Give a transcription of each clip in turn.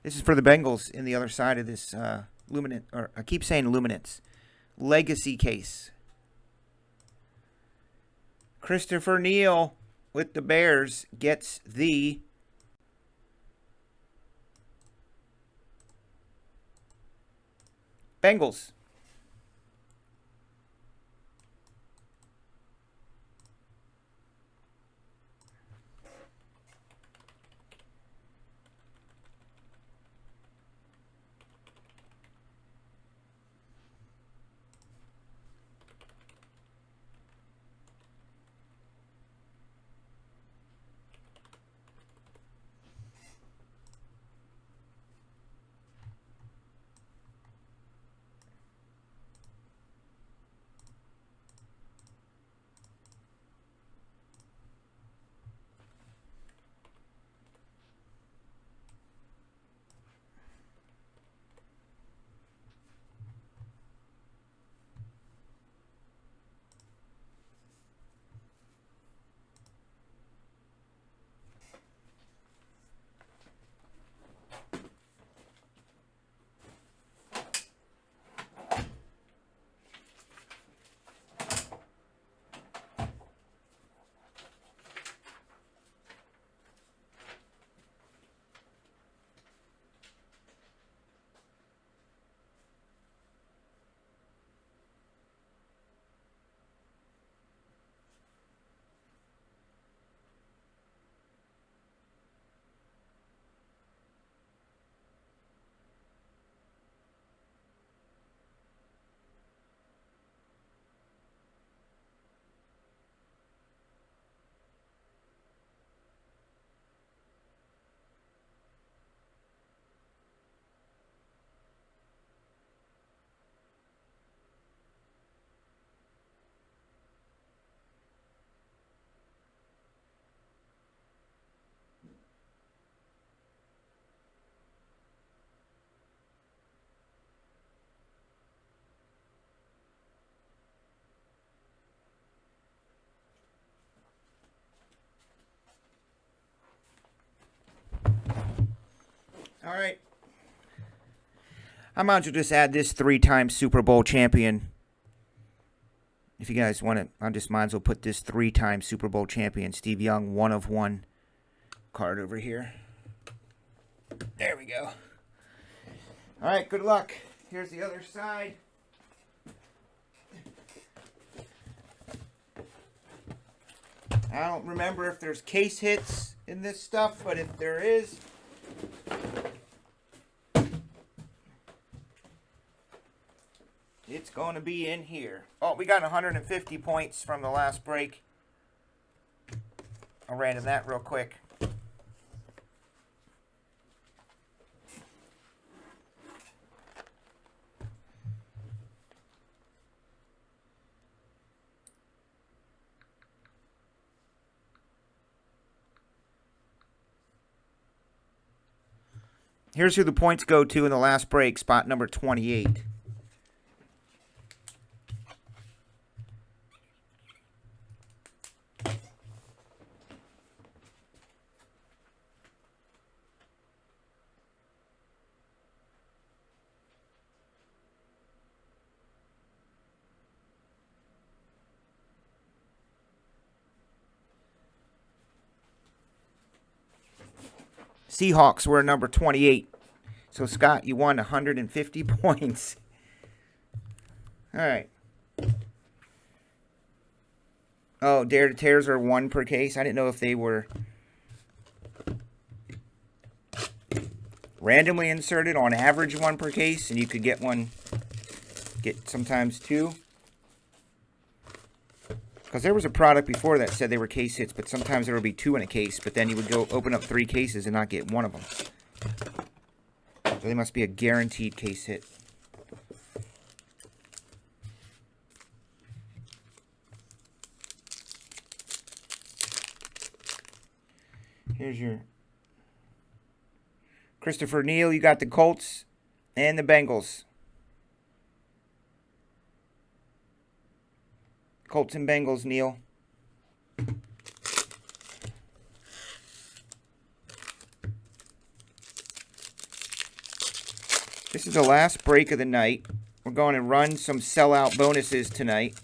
This is for the Bengals in the other side of this Luminance, or I keep saying Luminance, Legacy case. Christopher Neal with the Bears gets the Bengals. All right. I might as well just add this 3-time Super Bowl champion. If you guys want it, I just might as well put this 3-time Super Bowl champion, Steve Young, 1/1 card over here. There we go. All right, good luck. Here's the other side. I don't remember if there's case hits in this stuff, but if there is, it's going to be in here. Oh, we got 150 points from the last break. I'll random that real quick. Here's who the points go to in the last break, spot number 28. Seahawks were number 28. So, Scott, you won 150 points. All right. Oh, Dare to Tears are 1 per case. I didn't know if they were randomly inserted on average 1 per case, and you could get sometimes 2. Because there was a product before that said they were case hits, but sometimes there would be 2 in a case, but then you would go open up 3 cases and not get 1 of them. So they must be a guaranteed case hit. Here's your Christopher Neal. You got the Colts and the Bengals. Colts and Bengals, Neal. This is the last break of the night. We're going to run some sellout bonuses tonight.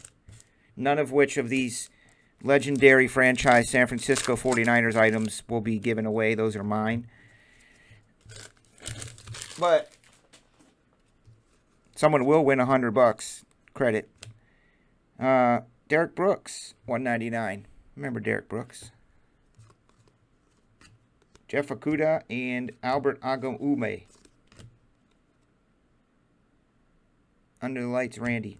None of which of these legendary franchise San Francisco 49ers items will be given away. Those are mine. But someone will win $100 credit. Derek Brooks, $199. Remember Derek Brooks. Jeff Okudah and Albert Agum-Ume. Under the lights, Randy.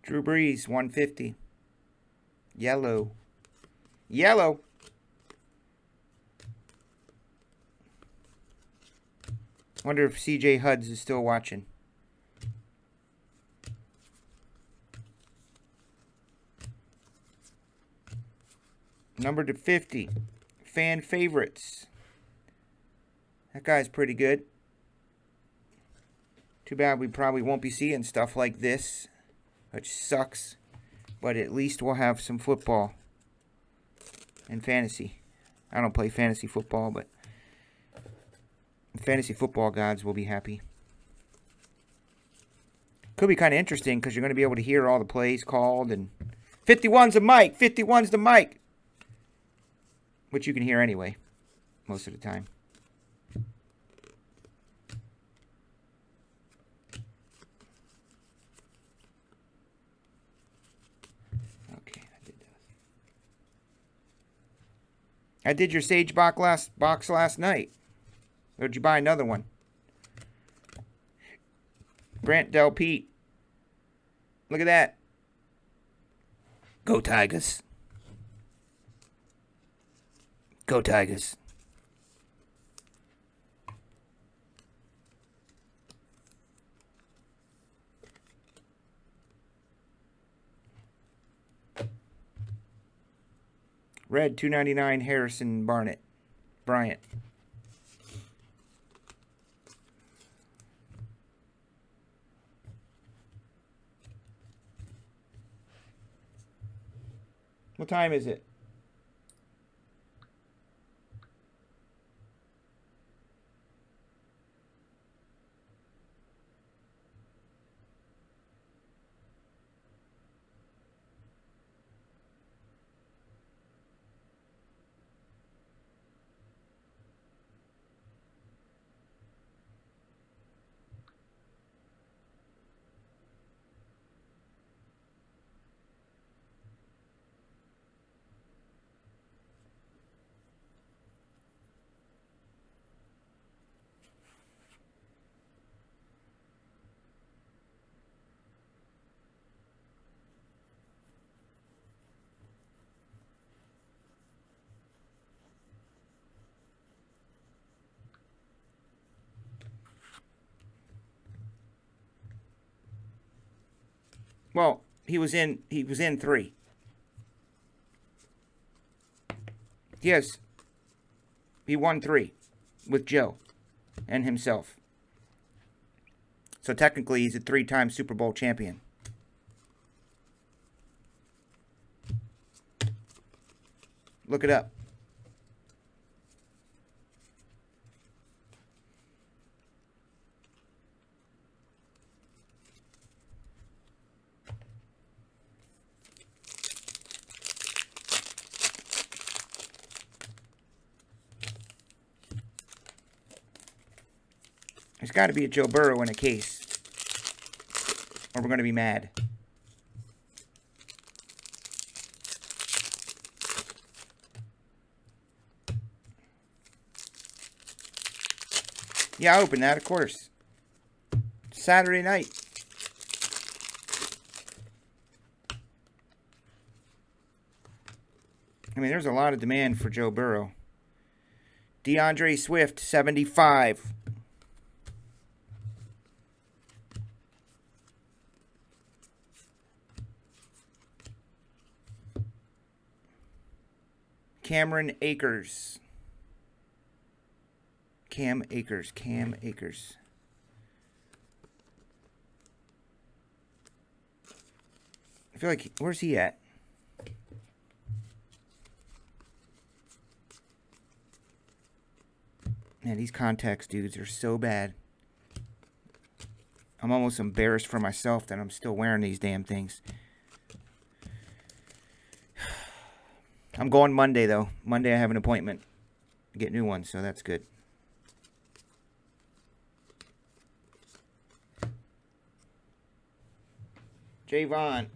Drew Brees, 150. Yellow. Yellow. Wonder if CJ Hudds is still watching. Number to 50. Fan favorites. That guy's pretty good. Too bad we probably won't be seeing stuff like this, which sucks, but at least we'll have some football and fantasy. I don't play fantasy football, but fantasy football gods will be happy. Could be kind of interesting because you're going to be able to hear all the plays called, and 51's a Mike, 51's the Mike, which you can hear anyway most of the time. I did your Sage box last night. Or did you buy another one? Grant Del Pete. Look at that. Go Tigers. Go Tigers. Red, $2.99, Harrison Bryant. What time is it? Well, he was in 3. Yes. He won 3 with Joe and himself. So technically he's a 3-time Super Bowl champion. Look it up. There's got to be a Joe Burrow in a case, or we're going to be mad. Yeah, I opened that, of course. Saturday night. I mean, there's a lot of demand for Joe Burrow. DeAndre Swift, 75. Cameron Akers. Cam Akers. I feel like, where's he at? Man, these contacts, dudes, are so bad. I'm almost embarrassed for myself that I'm still wearing these damn things. I'm going Monday, though. Monday I have an appointment to get new ones, so that's good. Javon.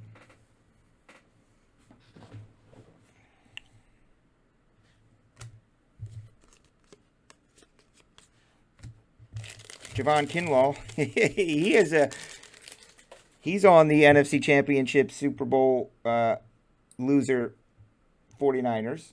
Javon Kinlaw. He's on the NFC Championship Super Bowl loser 49ers.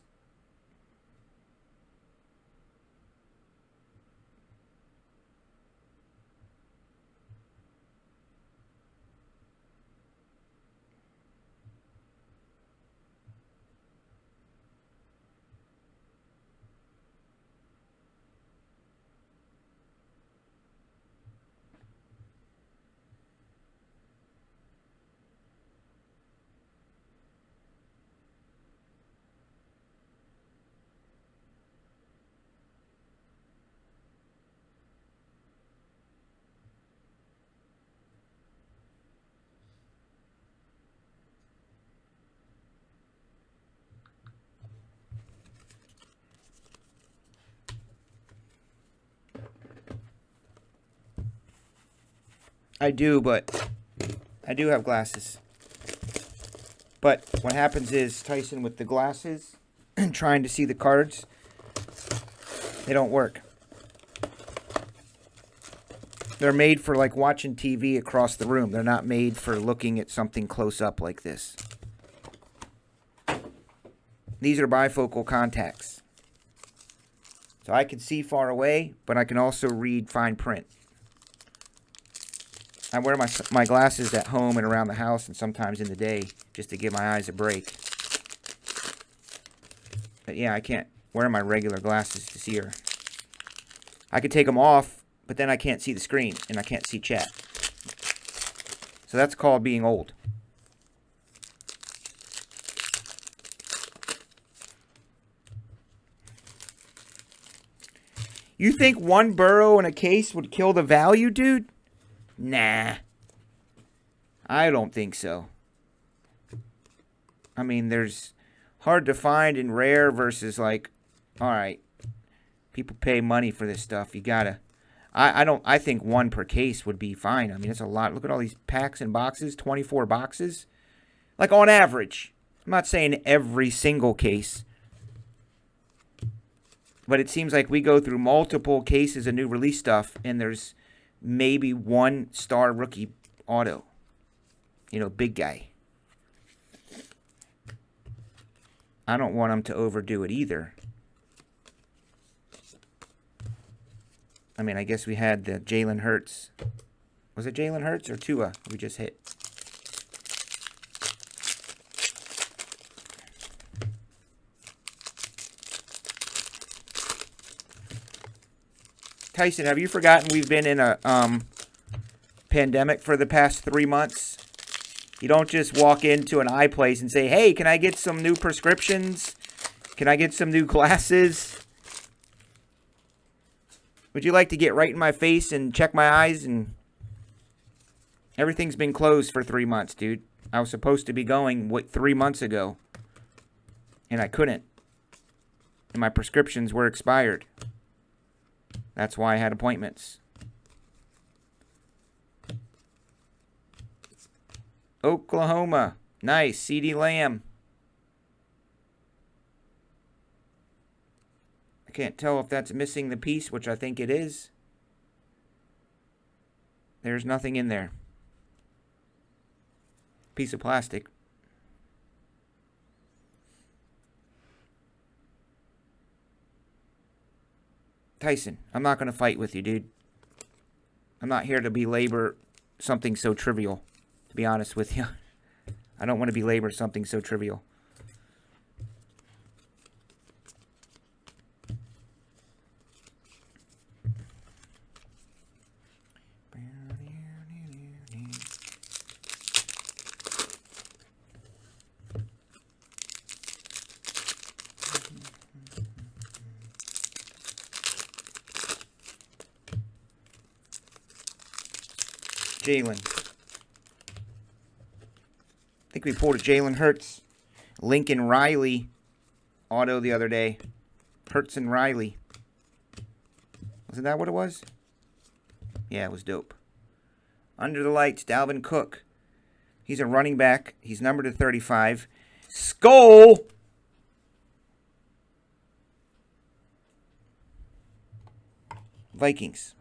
I do, but I do have glasses. But what happens is, Tyson, with the glasses and trying to see the cards, they don't work. They're made for like watching TV across the room. They're not made for looking at something close up like this. These are bifocal contacts. So I can see far away, but I can also read fine print. I wear my glasses at home and around the house and sometimes in the day just to give my eyes a break. But yeah, I can't wear my regular glasses to see her. I could take them off, but then I can't see the screen and I can't see chat. So that's called being old. You think one Burrow in a case would kill the value, dude? Nah. I don't think so. I mean, there's hard to find and rare versus like, all right, people pay money for this stuff. You gotta. I think one per case would be fine. I mean, it's a lot. Look at all these packs and boxes, 24 boxes. Like on average. I'm not saying every single case. But it seems like we go through multiple cases of new release stuff and there's maybe one star rookie auto. You know, big guy. I don't want them to overdo it either. I mean, I guess we had the Jalen Hurts. Was it Jalen Hurts or Tua we just hit? Tyson, have you forgotten we've been in a pandemic for the past 3 months? You don't just walk into an eye place and say, hey, can I get some new prescriptions? Can I get some new glasses? Would you like to get right in my face and check my eyes? And everything's been closed for 3 months, dude. I was supposed to be going 3 months ago. And I couldn't. And my prescriptions were expired. That's why I had appointments. Oklahoma. Nice. CeeDee Lamb. I can't tell if that's missing the piece, which I think it is. There's nothing in there. Piece of plastic. Tyson, I'm not going to fight with you, dude. I'm not here to belabor something so trivial, to be honest with you. I don't want to belabor something so trivial. Jalen. I think we pulled a Jalen Hurts, Lincoln Riley auto the other day. Hurts and Riley. Wasn't that what it was? Yeah, it was dope. Under the lights, Dalvin Cook. He's a running back. He's numbered to 35. Skull! Vikings.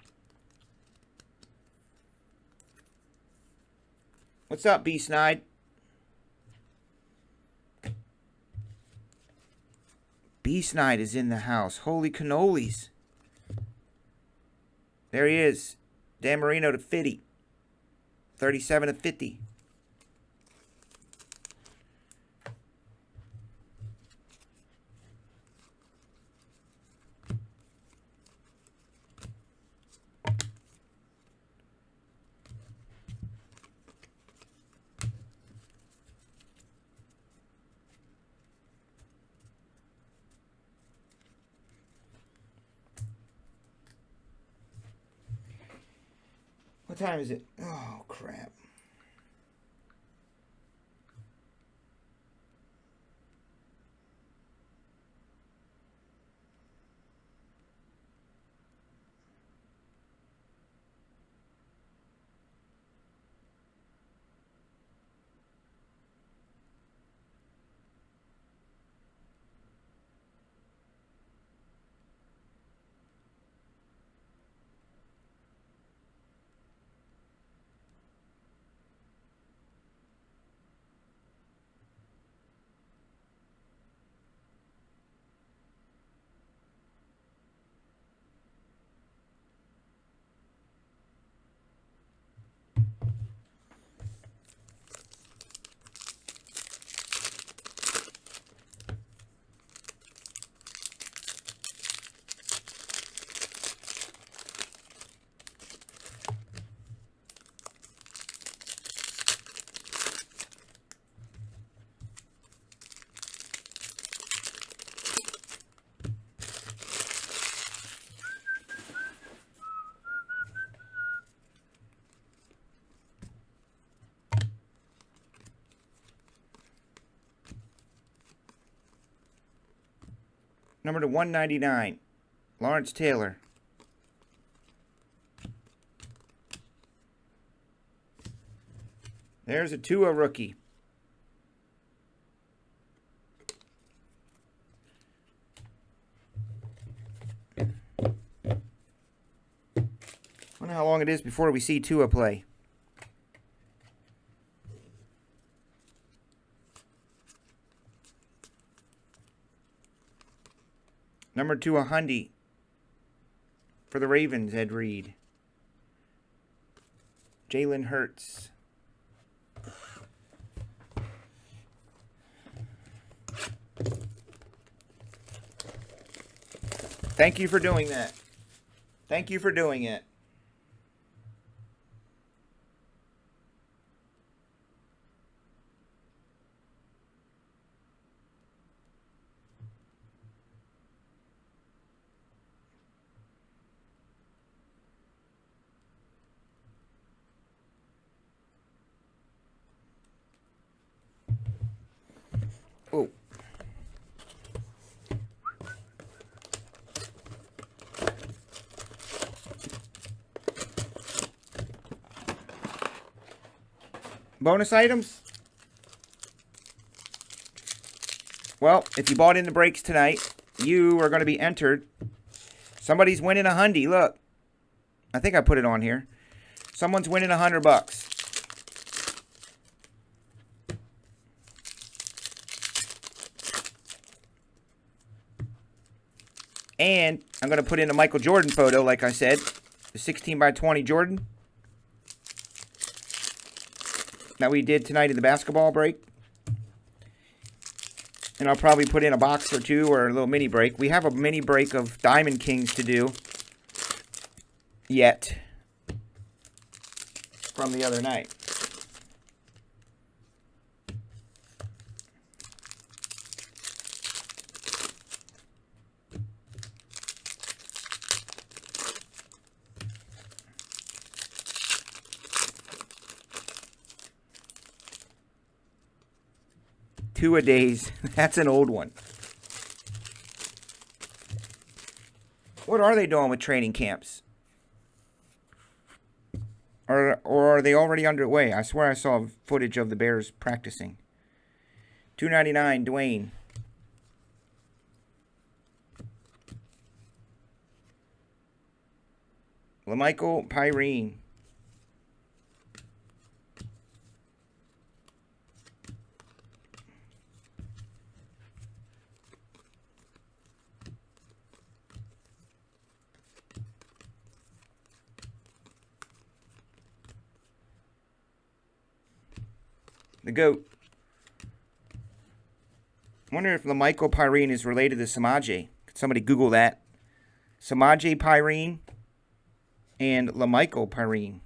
What's up, B-Snide? B-Snide is in the house. Holy cannolis. There he is. Dan Marino to 50. 37 to 50. What time is it? Oh, crap. Number to 199, Lawrence Taylor. There's a Tua rookie. Wonder how long it is before we see Tua play. Number 2, a Hundy for the Ravens, Ed Reed. Jalen Hurts. Thank you for doing that. Thank you for doing it. Oh. bonus items? Well, if you bought in the breaks tonight, you are going to be entered. Somebody's winning $100. Look. I think I put it on here. Someone's winning $100. And I'm going to put in a Michael Jordan photo, like I said. The 16 by 20 Jordan. That we did tonight in the basketball break. And I'll probably put in a box or two or a little mini break. We have a mini break of Diamond Kings to do. Yet. From the other night. Two-a-days. That's an old one. What are they doing with training camps? Or are they already underway? I swear I saw footage of the Bears practicing. $2.99, Dwayne. LaMichael Pyrene. The GOAT. I wonder if LaMichael Pyrene is related to Samaje. Could somebody Google that? Samaje Perine and LaMichael Pyrene.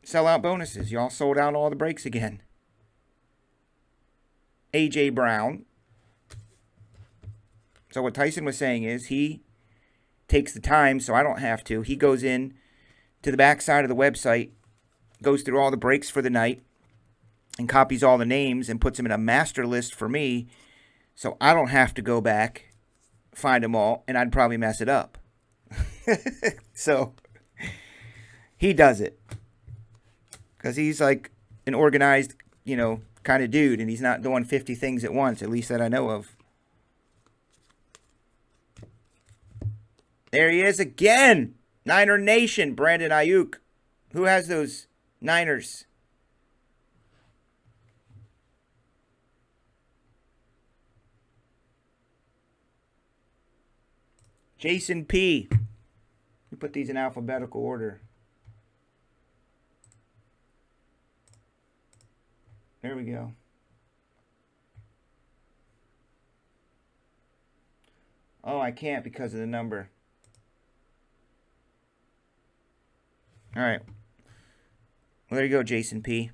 Sellout bonuses. Y'all sold out all the breaks again. A.J. Brown. So what Tyson was saying is he takes the time, so I don't have to. He goes in to the back side of the website, goes through all the breaks for the night, and copies all the names and puts them in a master list for me, so I don't have to go back, find them all, and I'd probably mess it up. So he does it. Because he's like an organized, kind of dude, and he's not doing 50 things at once, at least that I know of. There he is again. Niner Nation, Brandon Ayuk. Who has those Niners? Jason P. We put these in alphabetical order. There we go. Oh, I can't because of the number. All right. Well, there you go, Jason P.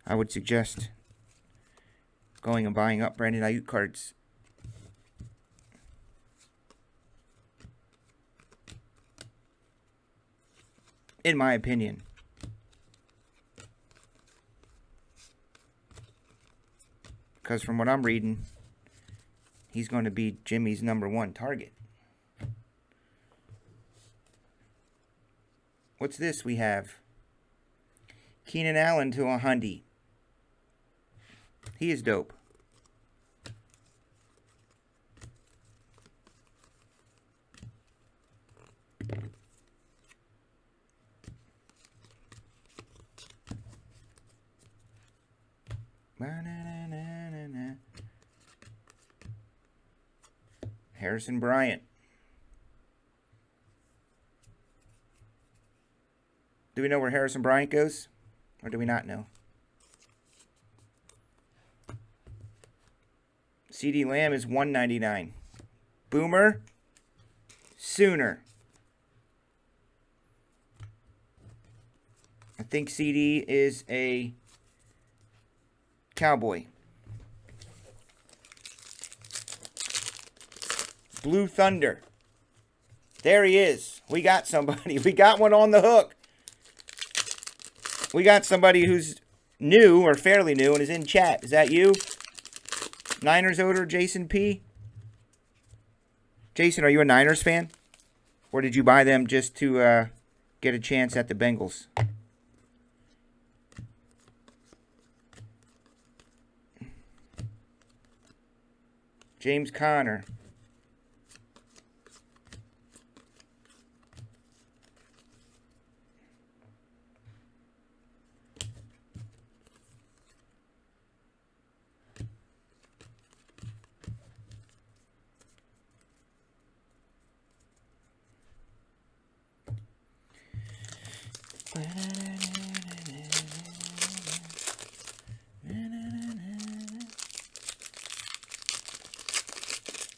I would suggest going and buying up Brandon Ayuk cards. In my opinion. Because from what I'm reading, he's going to be Jimmy's #1 target. What's this we have? Keenan Allen to $100. He is dope. Harrison Bryant. Do we know where Harrison Bryant goes? Or do we not know? CD Lamb is $199. Boomer Sooner. I think CD is a Cowboy. Blue Thunder. There he is. We got somebody. We got one on the hook. We got somebody who's new or fairly new and is in chat. Is that you? Niners owner Jason P? Jason, are you a Niners fan? Or did you buy them just to get a chance at the Bengals? James Conner.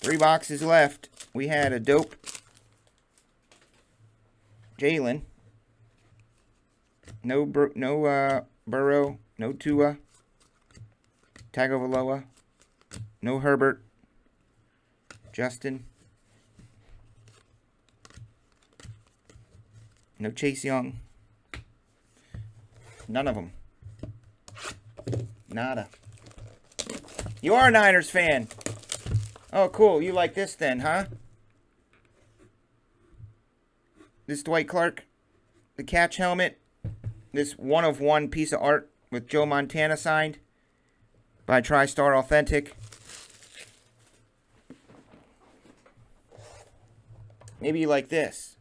Three boxes left. We had a dope Jalen. No Burrow. No Tua. Tagovailoa. No Herbert. Justin. No Chase Young. None of them. Nada. You are a Niners fan. Oh, cool. You like this then, huh? This Dwight Clark, the catch helmet, this one-of-one piece of art with Joe Montana signed by TriStar Authentic. Maybe you like this.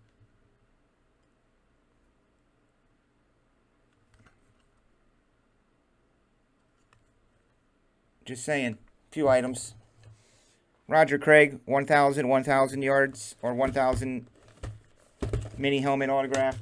Just saying. A few items. Roger Craig, 1,000 yards, or 1,000 mini helmet autograph.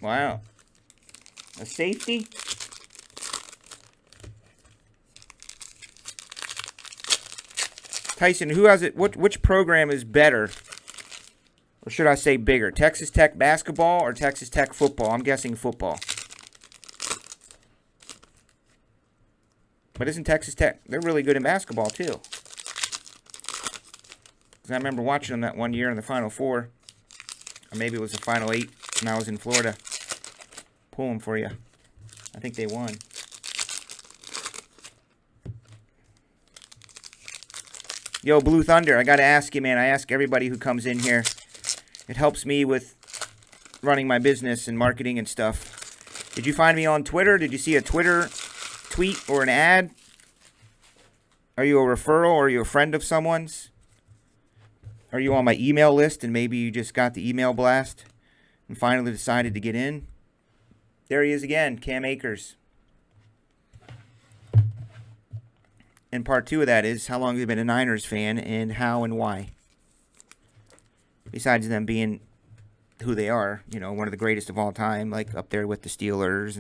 Wow. A safety? Tyson, who has it? Which program is better? Or should I say bigger? Texas Tech basketball or Texas Tech football? I'm guessing football. But isn't Texas Tech, they're really good in basketball too. Because I remember watching them that one year in the Final Four. Or maybe it was the Final Eight when I was in Florida. Pull them for you. I think they won. Yo, Blue Thunder, I got to ask you, man. I ask everybody who comes in here. It helps me with running my business and marketing and stuff. Did you find me on Twitter? Did you see a Twitter tweet or an ad? Are you a referral or are you a friend of someone's? Are you on my email list and maybe you just got the email blast and finally decided to get in? There he is again, Cam Akers. And part 2 of that is how long have you been a Niners fan and how and why? Besides them being who they are, you know, one of the greatest of all time, like up there with the Steelers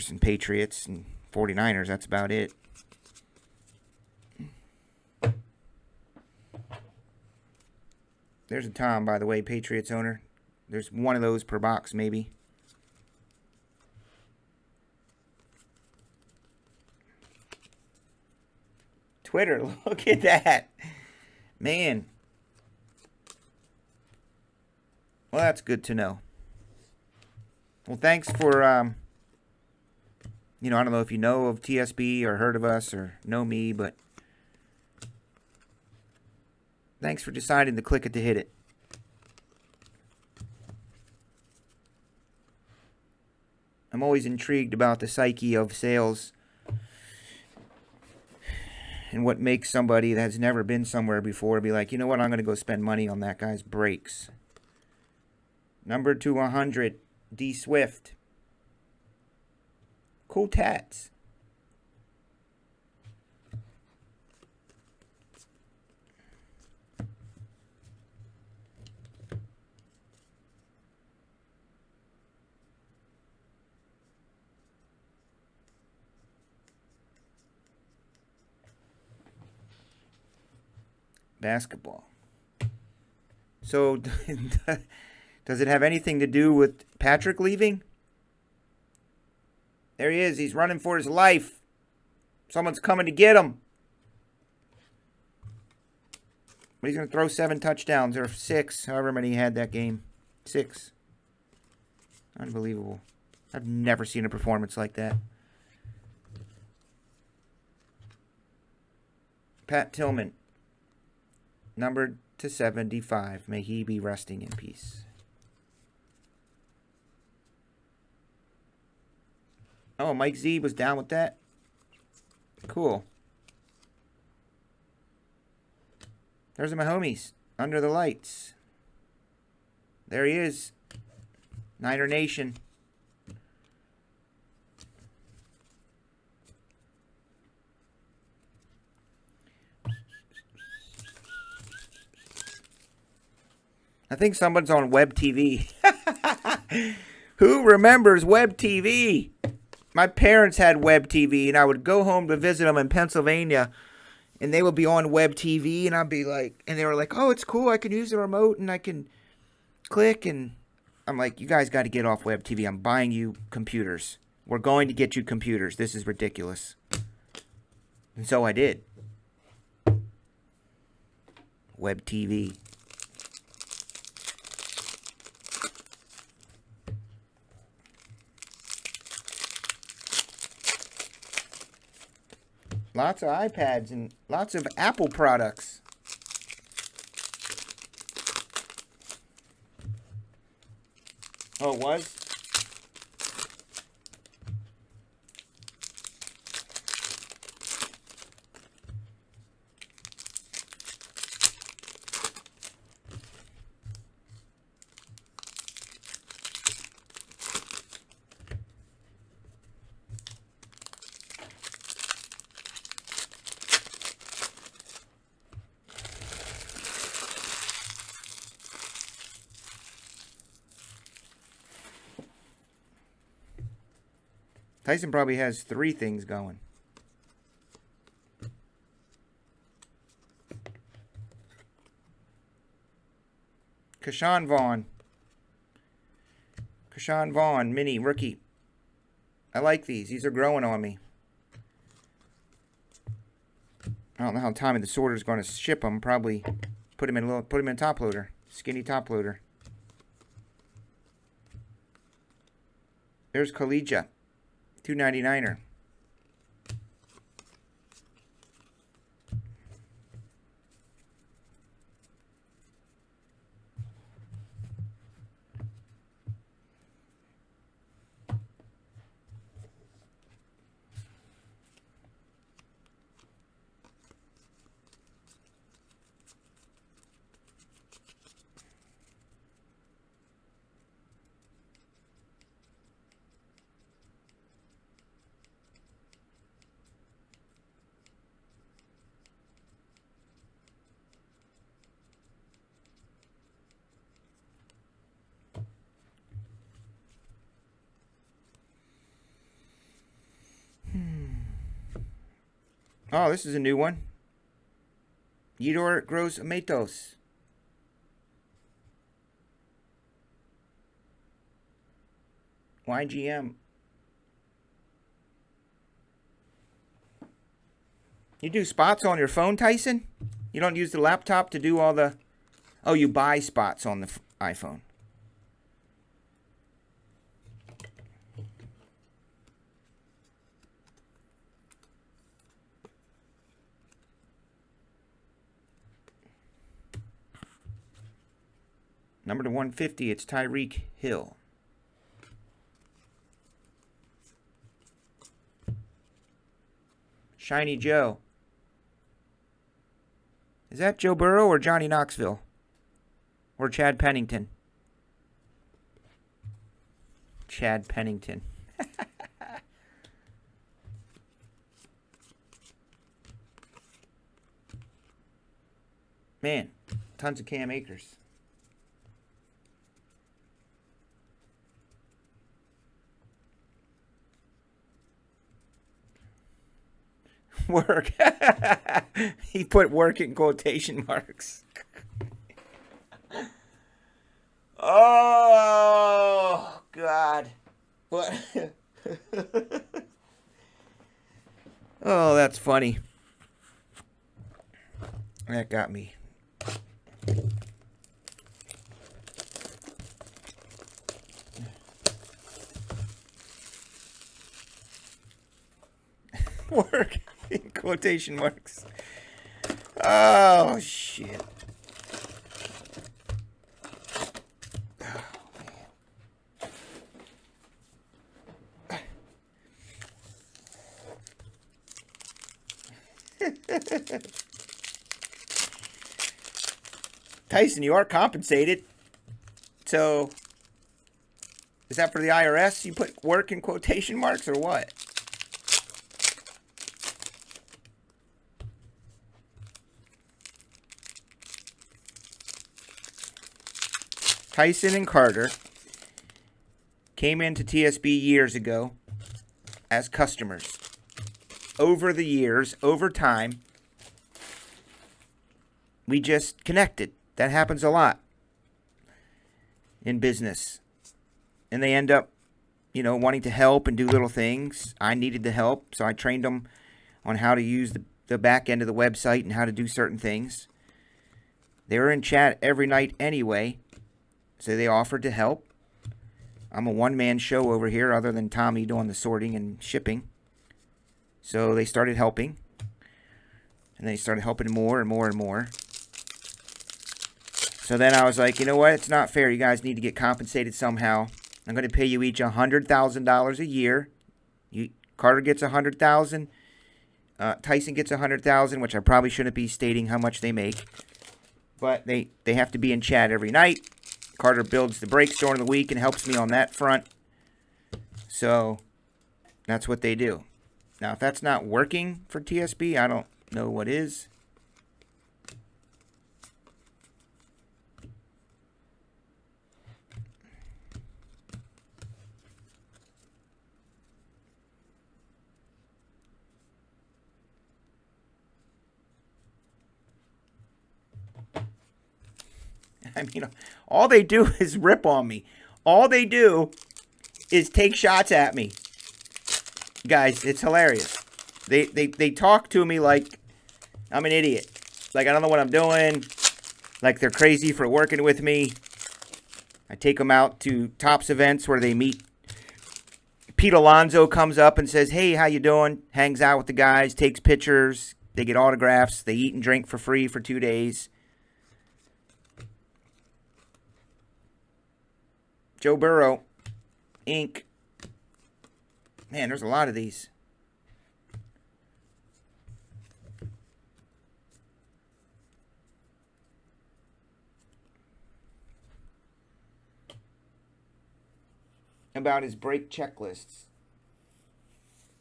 and Patriots and 49ers. That's about it. There's a Tom, by the way, Patriots owner. There's one of those per box, maybe. Twitter, look at that. Man. Well, that's good to know. Well, thanks for, I don't know if you know of TSB or heard of us or know me, but thanks for deciding to click it to hit it. I'm always intrigued about the psyche of sales and what makes somebody that has never been somewhere before be like, you know what, I'm going to go spend money on that guy's brakes. Number 200, D Swift. Cool tats. Basketball. So, does it have anything to do with Patrick leaving? There he is. He's running for his life. Someone's coming to get him. But he's going to throw 7 touchdowns, or 6, however many he had that game. 6. Unbelievable. I've never seen a performance like that. Pat Tillman, numbered to 75. May he be resting in peace. Oh, Mike Z was down with that? Cool. There's my homies, under the lights. There he is. Niner Nation. I think someone's on Web TV. Who remembers Web TV? My parents had Web TV, and I would go home to visit them in Pennsylvania, and they would be on Web TV, and I'd be like, and they were like, oh, it's cool, I can use the remote, and I can click, and I'm like, you guys got to get off Web TV. I'm buying you computers. We're going to get you computers. This is ridiculous. And so I did. Web TV. Lots of iPads and lots of Apple products. Oh, it was? Tyson probably has 3 things going. Ke'Shawn Vaughn. Ke'Shawn Vaughn, mini rookie. I like these. These are growing on me. I don't know how Tommy the Sorter is going to ship them. Probably put him in a top loader, skinny top loader. There's Collegia. $2.99er. Oh, this is a new one. Yidor Gross Matos. YGM. You do spots on your phone, Tyson? You don't use the laptop to do all the... Oh, you buy spots on the iPhone. Number to 150, it's Tyreek Hill. Shiny Joe. Is that Joe Burrow or Johnny Knoxville? Or Chad Pennington? Chad Pennington. Man, tons of Cam Akers. Work. He put work in quotation marks. Oh, God. What? Oh, that's funny. That got me. Work in quotation marks. Oh, shit. Tyson, you are compensated. So, is that for the IRS? You put work in quotation marks or what? Tyson and Carter came into TSB years ago as customers. Over the years, over time, we just connected. That happens a lot in business. And they end up, wanting to help and do little things. I needed the help, so I trained them on how to use the back end of the website and how to do certain things. They were in chat every night anyway, so they offered to help. I'm a one-man show over here other than Tommy doing the sorting and shipping. So they started helping. And they started helping more and more and more. So then I was like, you know what? It's not fair. You guys need to get compensated somehow. I'm going to pay you each $100,000 a year. Carter gets $100,000. Tyson gets $100,000, which I probably shouldn't be stating how much they make. But they have to be in chat every night. Carter builds the breaks during the week and helps me on that front. So that's what they do. Now, if that's not working for TSB, I don't know what is. I mean, all they do is rip on me. All they do is take shots at me. Guys, it's hilarious. They talk to me like I'm an idiot. Like I don't know what I'm doing. Like they're crazy for working with me. I take them out to Tops events where they meet. Pete Alonso comes up and says, hey, how you doing? Hangs out with the guys, takes pictures. They get autographs. They eat and drink for free for 2 days. Joe Burrow, Inc. Man, there's a lot of these. About his break checklists.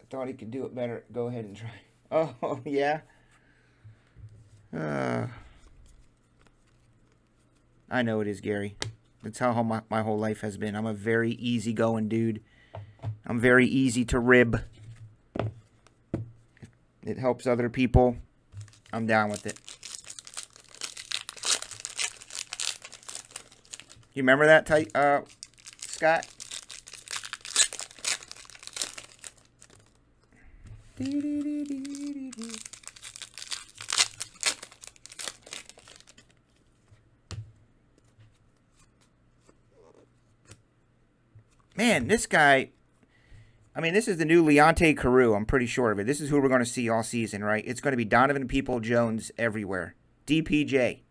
I thought he could do it better. Go ahead and try. Oh, yeah? I know it is, Gary. That's how my whole life has been. I'm a very easygoing dude. I'm very easy to rib. It helps other people. I'm down with it. You remember that, Scott? Man, this guy, I mean, this is the new Leonte Carew. I'm pretty sure of it. This is who we're going to see all season, right? It's going to be Donovan Peoples-Jones everywhere. DPJ.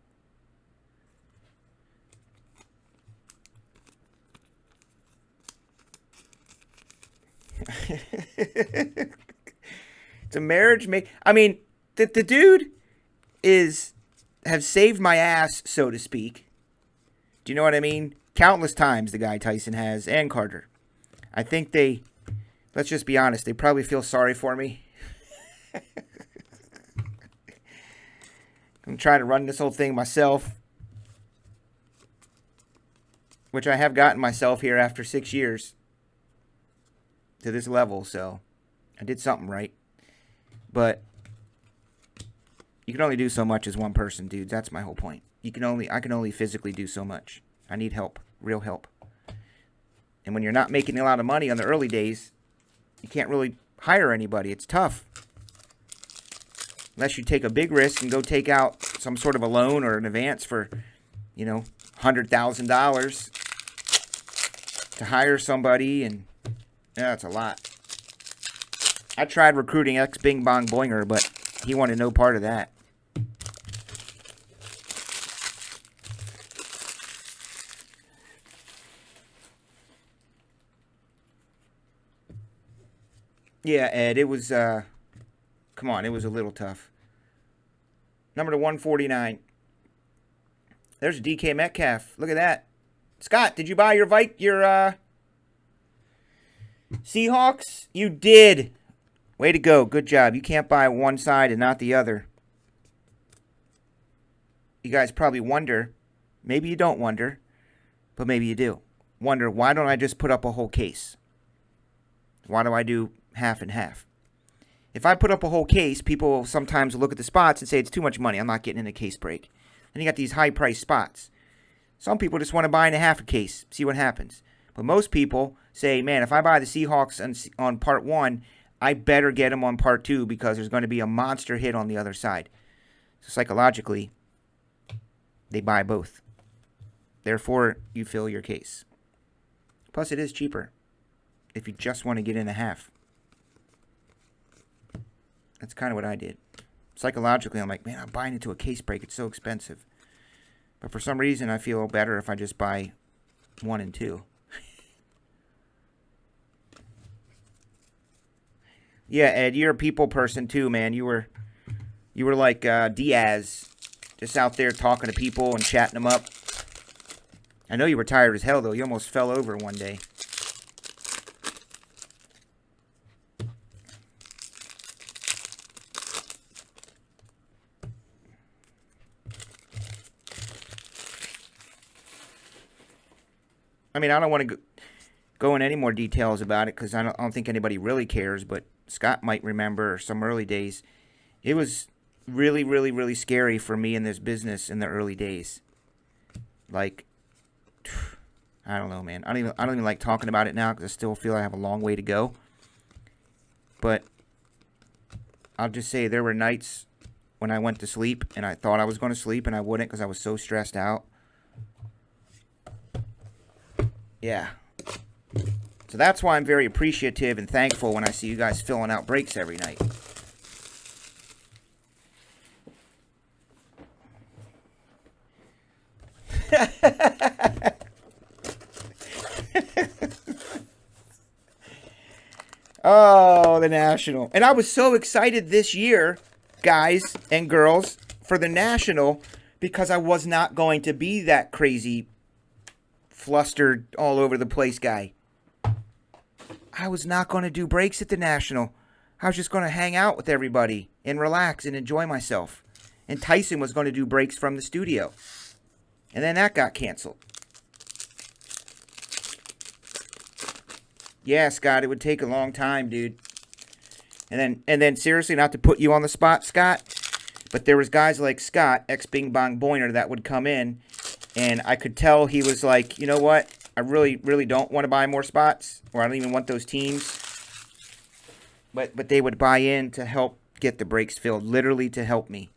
It's a marriage I mean, the dude has saved my ass, so to speak. Do you know what I mean? Countless times the guy Tyson has, and Carter. I think let's just be honest, they probably feel sorry for me. I'm trying to run this whole thing myself, which I have gotten myself here after 6 years to this level, so I did something right. But You can only do so much as one person, dudes. That's my whole point. I can only physically do so much. I need help, real help. And when you're not making a lot of money on the early days, you can't really hire anybody. It's tough. Unless you take a big risk and go take out some sort of a loan or an advance for, $100,000 to hire somebody, and that's a lot. I tried recruiting Bing Bong Boinger, but he wanted no part of that. Yeah, Ed, it was, come on, it was a little tough. Number to 149. There's DK Metcalf. Look at that. Scott, did you buy your Seahawks? You did. Way to go. Good job. You can't buy one side and not the other. You guys probably wonder, maybe you don't wonder, but maybe you do. Wonder, why don't I just put up a whole case? Why do I do half and half? If I put up a whole case, people will sometimes look at the spots and say it's too much money. I'm not getting in a case break. And you got these high-priced spots. Some people just want to buy in a half a case, see what happens. But most people say, man, if I buy the Seahawks on part 1, I better get them on part 2 because there's going to be a monster hit on the other side. So psychologically, they buy both. Therefore, you fill your case. Plus, it is cheaper if you just want to get in a half. That's kind of what I did. Psychologically, I'm like, man, I'm buying into a case break. It's so expensive. But for some reason, I feel better if I just buy 1 and 2. Yeah, Ed, you're a people person too, man. You were like Diaz, just out there talking to people and chatting them up. I know you were tired as hell, though. You almost fell over one day. I mean, I don't want to go in any more details about it because I don't think anybody really cares, but Scott might remember some early days. It was really, really, really scary for me in this business in the early days. Like, I don't know, man. I don't even like talking about it now because I still feel I have a long way to go. But I'll just say there were nights when I went to sleep and I thought I was going to sleep and I wouldn't because I was so stressed out. Yeah. So that's why I'm very appreciative and thankful when I see you guys filling out breaks every night. Oh, the National. And I was so excited this year, guys and girls, for the National because I was not going to be that crazy, flustered, all over the place guy. I was not going to do breaks at the National. I was just going to hang out with everybody and relax and enjoy myself. And Tyson was going to do breaks from the studio. And then that got canceled. Yeah, Scott, it would take a long time, dude. And then seriously, not to put you on the spot, Scott, but there was guys like Scott, Bing Bong Boinger, that would come in, and I could tell he was like, you know what? I really, really don't want to buy more spots, or I don't even want those teams. But they would buy in to help get the breaks filled, literally to help me.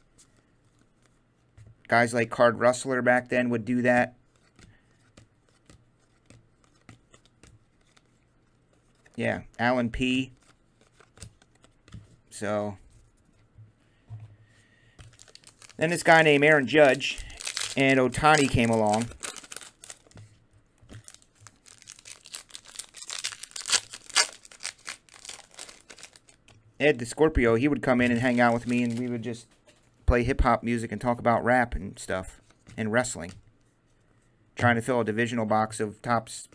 Guys like Card Rustler back then would do that. Yeah, Alan P. So, then this guy named Aaron Judge and Otani came along. Ed the Scorpio, he would come in and hang out with me, and we would just play hip-hop music and talk about rap and stuff, and wrestling. Trying to fill a divisional box of Topps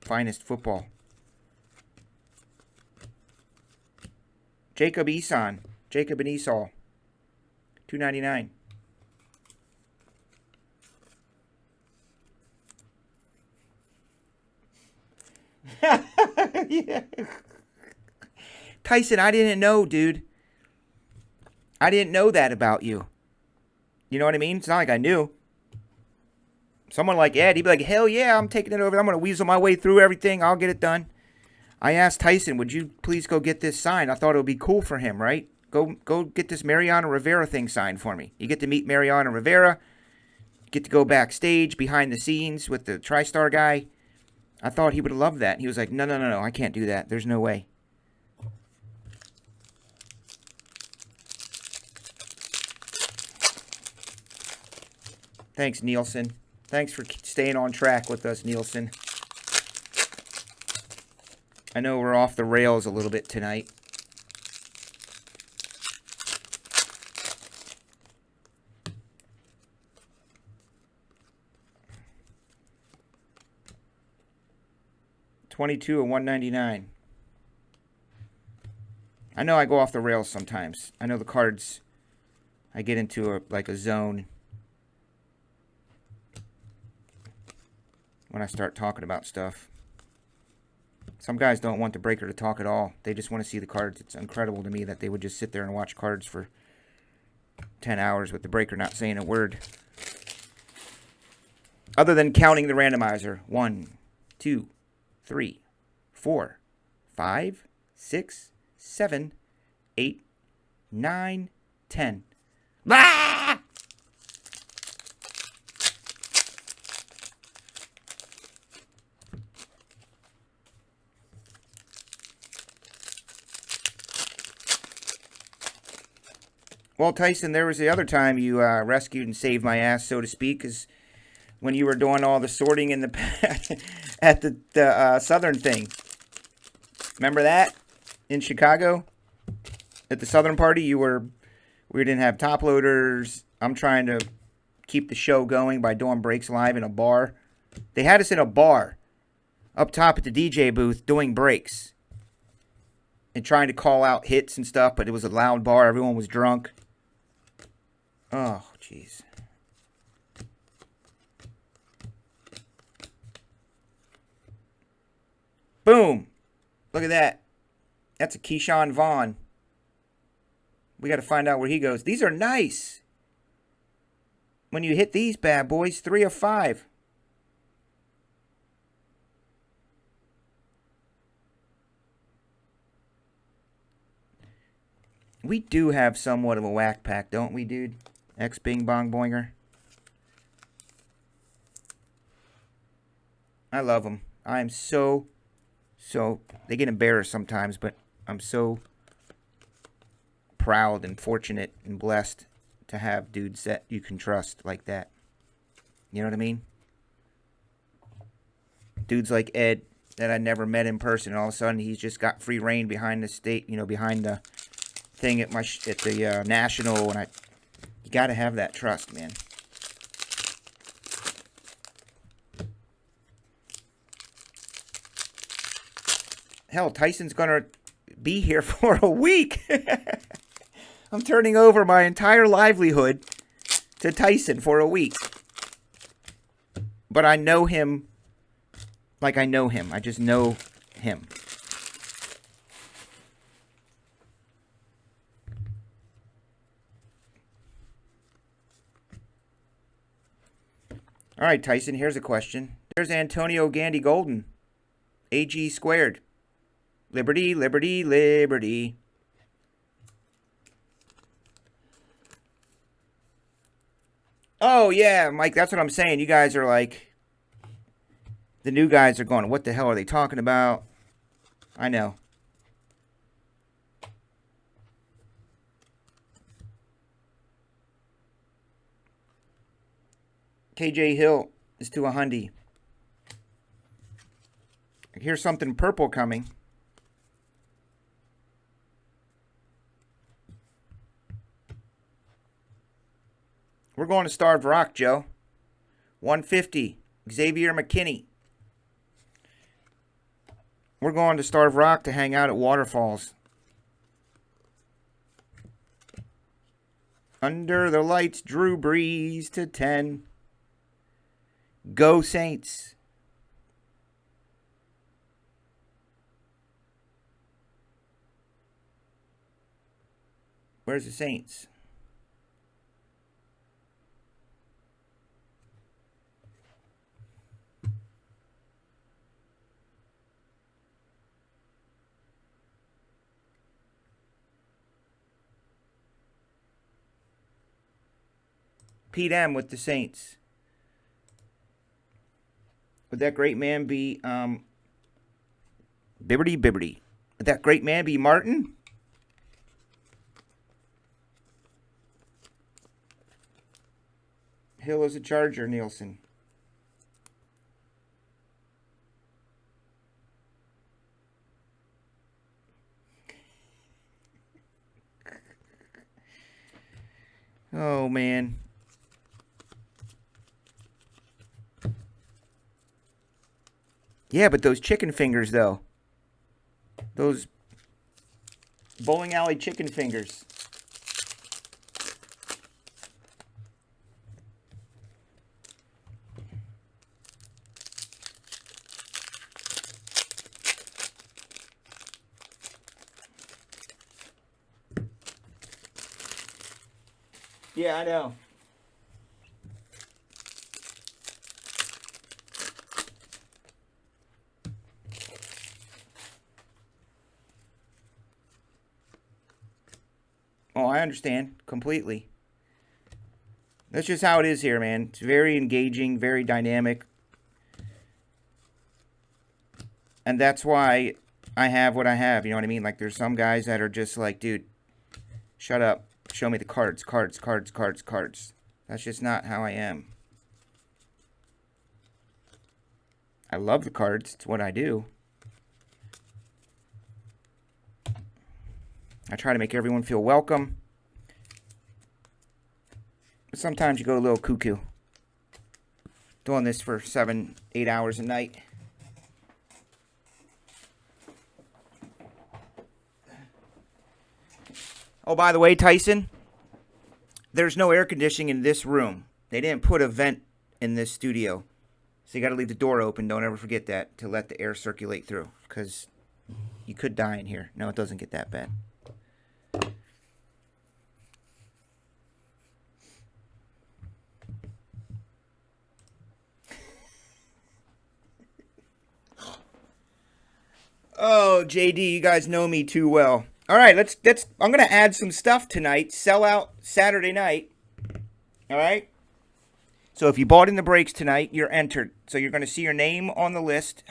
finest football. Jacob and Esau, $2.99. Yeah. Tyson, I didn't know, dude. I didn't know that about you. You know what I mean? It's not like I knew. Someone like Ed, he'd be like, hell yeah, I'm taking it over. I'm going to weasel my way through everything. I'll get it done. I asked Tyson, would you please go get this signed? I thought it would be cool for him, right? Go get this Mariano Rivera thing signed for me. You get to meet Mariano Rivera. Get to go backstage, behind the scenes with the TriStar guy. I thought he would have loved that. He was like, no, I can't do that. There's no way. Thanks, Nielsen. Thanks for staying on track with us, Nielsen. I know we're off the rails a little bit tonight. $22 and $199. I know I go off the rails sometimes. I know the cards, I get into a zone when I start talking about stuff. Some guys don't want the breaker to talk at all. They just want to see the cards. It's incredible to me that they would just sit there and watch cards for 10 hours with the breaker not saying a word. Other than counting the randomizer. 1, 2, 3, 4, 5, 6, 7, 8, 9, 10. Ah! Well, Tyson, there was the other time you rescued and saved my ass, so to speak, is when you were doing all the sorting in the at the Southern thing. Remember that in Chicago at the Southern party? We didn't have top loaders. I'm trying to keep the show going by doing breaks live in a bar. They had us in a bar up top at the DJ booth doing breaks and trying to call out hits and stuff, but it was a loud bar. Everyone was drunk. Oh, jeez. Boom. Look at that. That's a Keyshawn Vaughn. We got to find out where he goes. These are nice. When you hit these bad boys, 3 of 5. We do have somewhat of a whack pack, don't we, dude? Bing Bong Boinger. I love them. I am so, they get embarrassed sometimes, but I'm so proud and fortunate and blessed to have dudes that you can trust like that. You know what I mean? Dudes like Ed that I never met in person, and all of a sudden he's just got free reign behind the behind the thing at the National, and you got to have that trust, man. Hell, Tyson's gonna be here for a week. I'm turning over my entire livelihood to Tyson for a week. But I know him like I know him. I just know him. All right, Tyson, here's a question. There's Antonio Gandy Golden. AG squared. Liberty, liberty, liberty. Oh, yeah, Mike, that's what I'm saying. You guys are like, the new guys are going, what the hell are they talking about? I know. KJ Hill is to a hundy. Here's something purple coming. We're going to Starved Rock, Joe. 150. Xavier McKinney. We're going to Starved Rock to hang out at Waterfalls. Under the lights, Drew Brees to 10. Go Saints. Where's the Saints? Pete M with the Saints. Would that great man be Bibbity Bibbity? Would that great man be Martin? Hill is a Charger, Nielsen. Oh, man. Yeah, but those chicken fingers, though. Those bowling alley chicken fingers. Yeah, I know. Oh, I understand completely. That's just how it is here, man. It's very engaging, very dynamic. And that's why I have what I have, you know what I mean? Like, there's some guys that are just like, dude, shut up. Show me the cards, cards, cards, cards, cards. That's just not how I am. I love the cards. It's what I do. I try to make everyone feel welcome. But sometimes you go a little cuckoo. Doing this for 7, 8 hours a night. Oh, by the way, Tyson, there's no air conditioning in this room. They didn't put a vent in this studio. So you got to leave the door open. Don't ever forget that, to let the air circulate through. Because you could die in here. No, it doesn't get that bad. Oh, JD, you guys know me too well. All right, let's. I'm gonna add some stuff tonight. Sell out Saturday night. All right. So if you bought in the breaks tonight, you're entered. So you're gonna see your name on the list.